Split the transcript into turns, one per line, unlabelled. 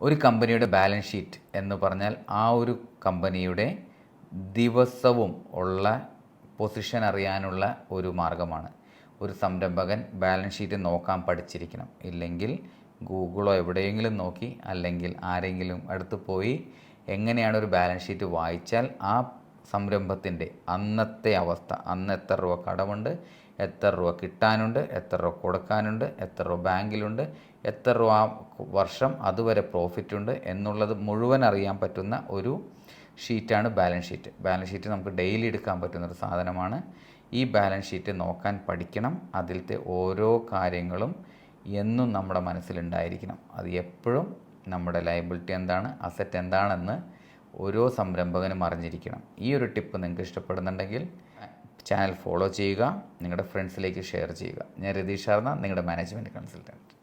ഒരു കമ്പനിയുടെ balance sheet എന്ന് പറഞ്ഞാൽ ആ ഒരു കമ്പനിയുടെ ദിവസവും ഉള്ള പൊസിഷൻ അറിയാനുള്ള ഒരു മാർഗ്ഗമാണ്. ഒരു സംരംഭകൻ ബാലൻസ് ഷീറ്റ് നോക്കാൻ പഠിച്ചിരിക്കണം. ഇല്ലെങ്കിൽ ഗൂഗിളോ എവിടെയെങ്കിലും നോക്കി അല്ലെങ്കിൽ ആരെങ്കിലും അടുത്ത് പോയി എങ്ങനെയാണ് ഒരു ബാലൻസ് ഷീറ്റ് വായിച്ചാൽ ആ സംരംഭത്തിൻ്റെ അന്നത്തെ അവസ്ഥ, അന്ന് എത്ര രൂപ കടമുണ്ട്, എത്ര രൂപ കിട്ടാനുണ്ട്, എത്ര രൂപ കൊടുക്കാനുണ്ട്, എത്ര രൂപ ബാങ്കിലുണ്ട്, എത്ര രൂപ വർഷം അതുവരെ പ്രോഫിറ്റ് ഉണ്ട് എന്നുള്ളത് മുഴുവൻ അറിയാൻ പറ്റുന്ന ഒരു ഷീറ്റാണ് ബാലൻസ് ഷീറ്റ്. ബാലൻസ് ഷീറ്റ് നമുക്ക് ഡെയിലി എടുക്കാൻ പറ്റുന്നൊരു സാധനമാണ്. ഈ ബാലൻസ് ഷീറ്റ് നോക്കാൻ പഠിക്കണം. അതിലത്തെ ഓരോ കാര്യങ്ങളും എന്നും നമ്മുടെ മനസ്സിലുണ്ടായിരിക്കണം. അത് എപ്പോഴും നമ്മുടെ ലയബിലിറ്റി എന്താണ്, അസറ്റ് എന്താണെന്ന് ഓരോ സംരംഭകനും അറിഞ്ഞിരിക്കണം. ഈ ഒരു ടിപ്പ് നിങ്ങൾക്ക് ഇഷ്ടപ്പെടുന്നുണ്ടെങ്കിൽ ചാനൽ ഫോളോ ചെയ്യുക, നിങ്ങളുടെ ഫ്രണ്ട്സിലേക്ക് ഷെയർ ചെയ്യുക. ഞാൻ രതീഷ് ശർമ്മ, നിങ്ങളുടെ മാനേജ്മെൻറ്റ് കൺസൾട്ടൻറ്റ്.